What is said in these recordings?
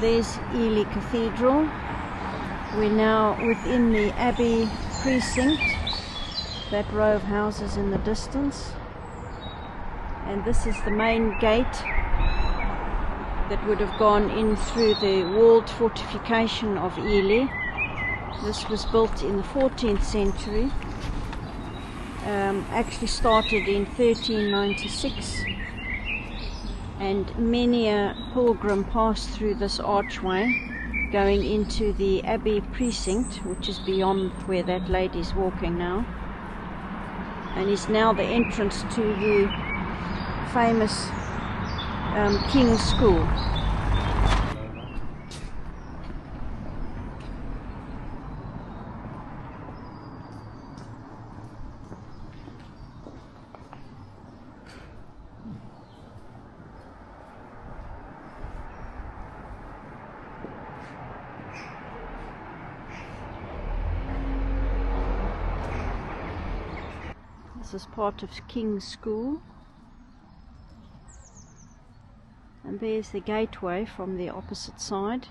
There's Ely Cathedral. We're now within the Abbey precinct, that row of houses in the distance. And this is the main gate that would have gone in through the walled fortification of Ely. This was built in the 14th century, actually started in 1396, and many a pilgrim passed through this archway going into the Abbey precinct, which is beyond where that lady's walking now, and is now the entrance to the famous King's School. This is part of King's School, and there's the gateway from the opposite side.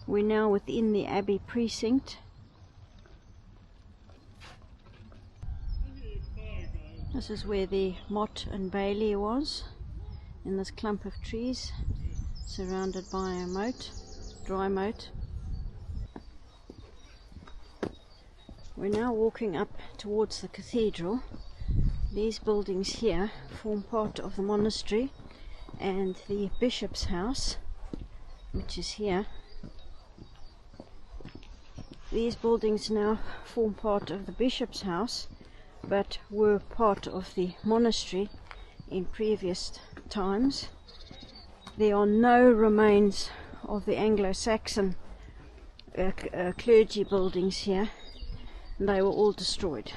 We're now within the Abbey precinct. This is where the Motte and Bailey was, in this clump of trees surrounded by a moat, dry moat. We're now walking up towards the cathedral. These buildings here form part of the monastery, and the bishop's house, which is here. These buildings now form part of the bishop's house, but were part of the monastery in previous times. There are no remains of the Anglo-Saxon clergy buildings here. They were all destroyed.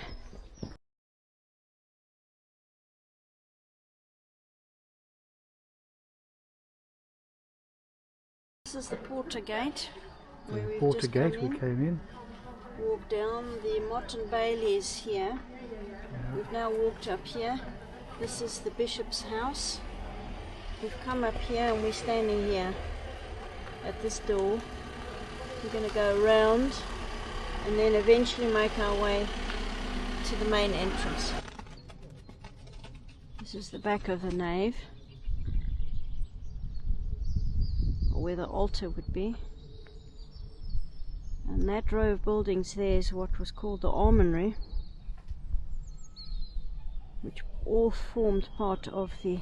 This is the Porter Gate. The Porter Gate we came in. Walk down. The Motte and Bailey is here. Yeah. We've now walked up here. This is the bishop's house. We've come up here and we're standing here at this door. We're going to go around and then eventually make our way to the main entrance. This is the back of the nave, or where the altar would be. And that row of buildings there is what was called the Armoury, which all formed part of the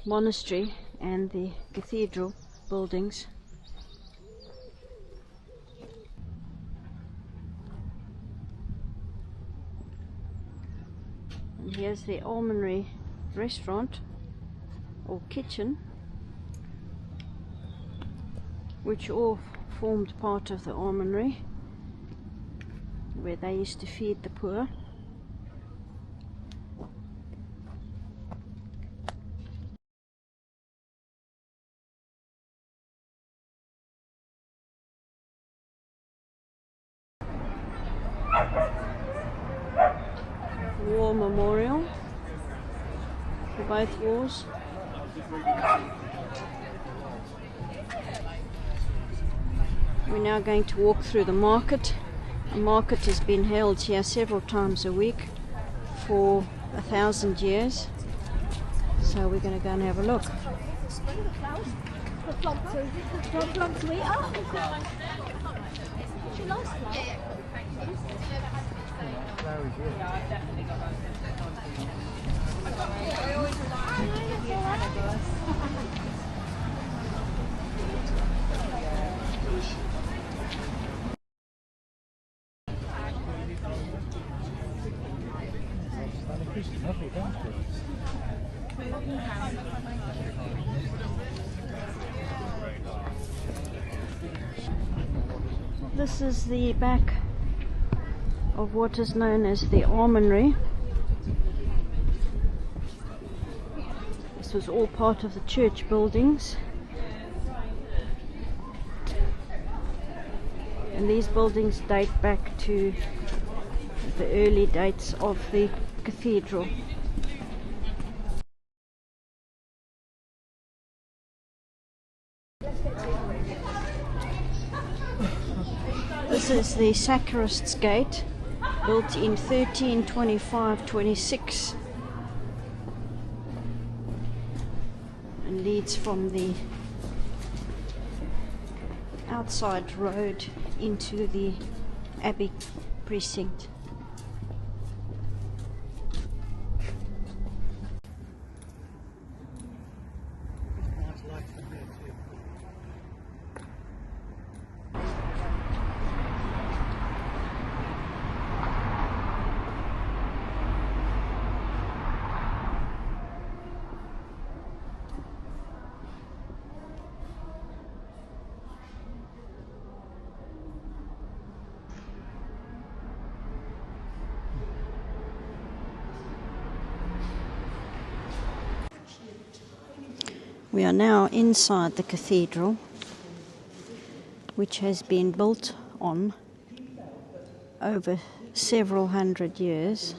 monastery and the cathedral buildings. And here's the Armoury restaurant or kitchen, which all formed part of the Armoury, where they used to feed the poor. War memorial for both wars. We're now going to walk through the market. The market has been held here several times a week for 1,000 years. So we're going to go and have a look. This is the back of what is known as the Armoury. This was all part of the church buildings, and these buildings date back to the early dates of the cathedral. is the sacrist's gate, built in 1325-26, and leads from the outside road into the Abbey precinct. We are now inside the cathedral, which has been built on over several hundred years.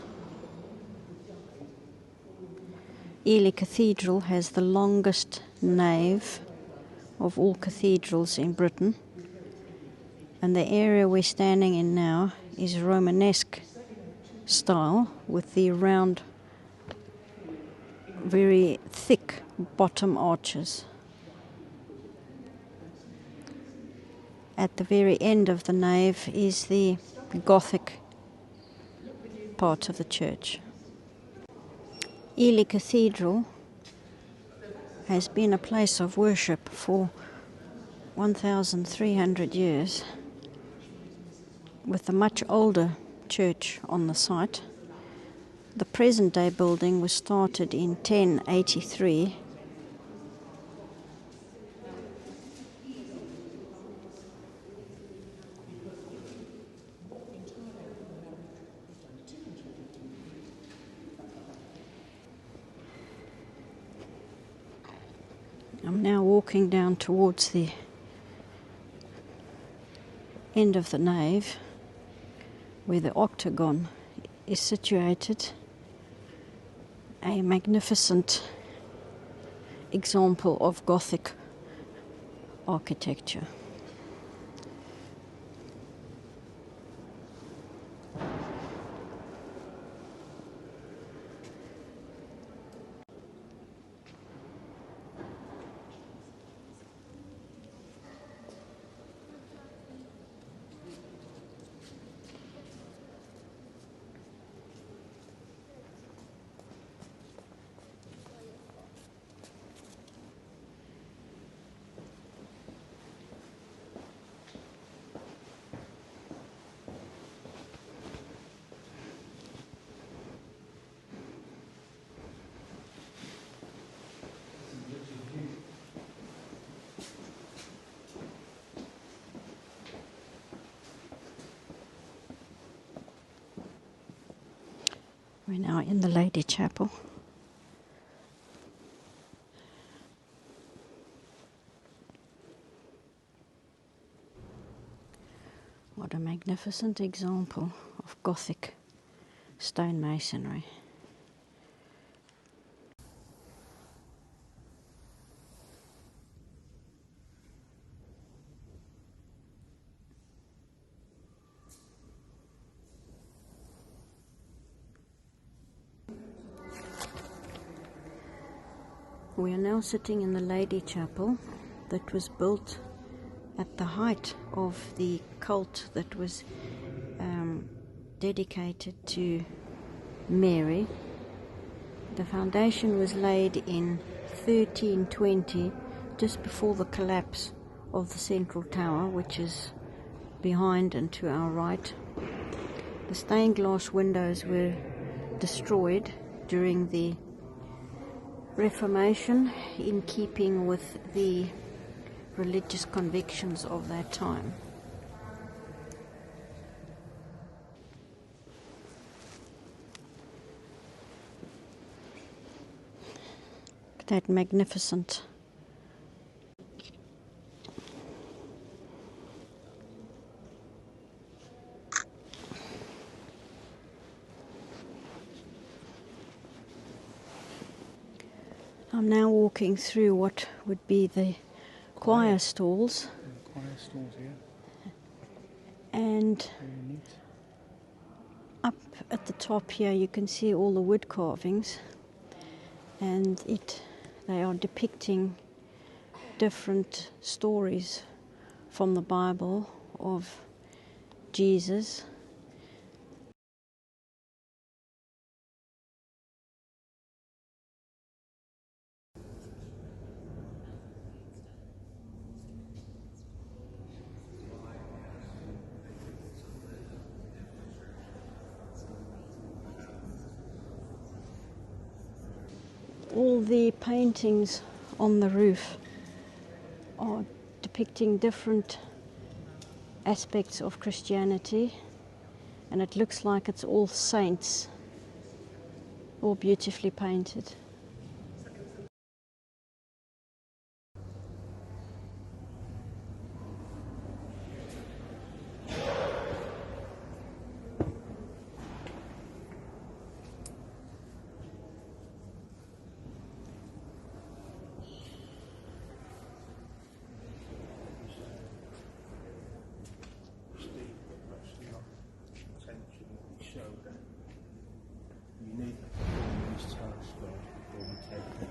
Ely Cathedral has the longest nave of all cathedrals in Britain, and the area we're standing in now is Romanesque style, with the round, very thick bottom arches. At the very end of the nave is the Gothic part of the church. Ely Cathedral has been a place of worship for 1,300 years, with a much older church on the site. The present-day building was started in 1083. I'm now walking down towards the end of the nave, where the octagon is situated, a magnificent example of Gothic architecture. We're now in the Lady Chapel. What a magnificent example of Gothic stone masonry. We are now sitting in the Lady Chapel that was built at the height of the cult that was dedicated to Mary. The foundation was laid in 1320, just before the collapse of the central tower, which is behind and to our right. The stained glass windows were destroyed during the Reformation, in keeping with the religious convictions of that time. That magnificent I'm now walking through what would be the choir stalls. Choir stalls, yeah. And up at the top here you can see all the wood carvings, and they are depicting different stories from the Bible of Jesus. All the paintings on the roof are depicting different aspects of Christianity, and it looks like it's all saints, all beautifully painted. You need the performance touch before we take it.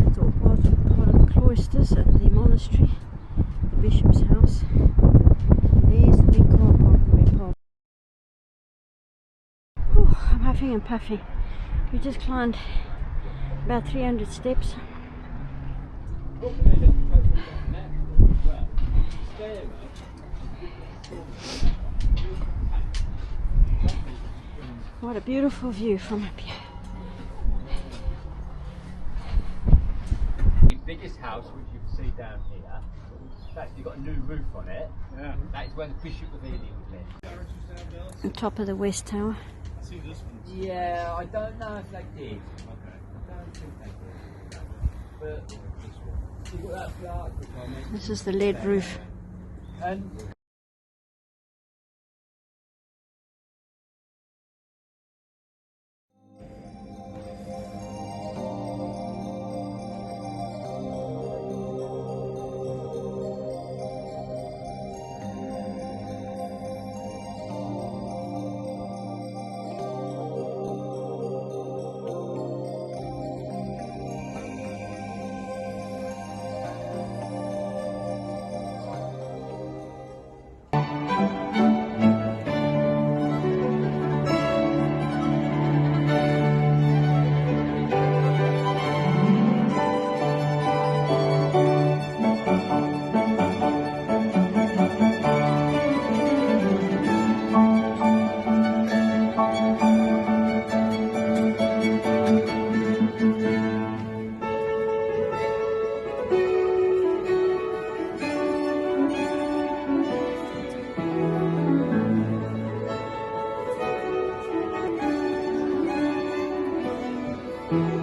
It's all part of the cloisters at the monastery, the bishop's house. There's the big car park where we park. I'm huffing and puffing. We just climbed about 300 steps. What a beautiful view from up here. The biggest house, which you can see down here, it's actually got a new roof on it. Yeah. That is where the Bishop of Ely would live. On top of the West Tower. Yeah, I don't know if they did. Okay. I don't think they did. But see what that's the article on it. This is the lead roof. And Mm-hmm.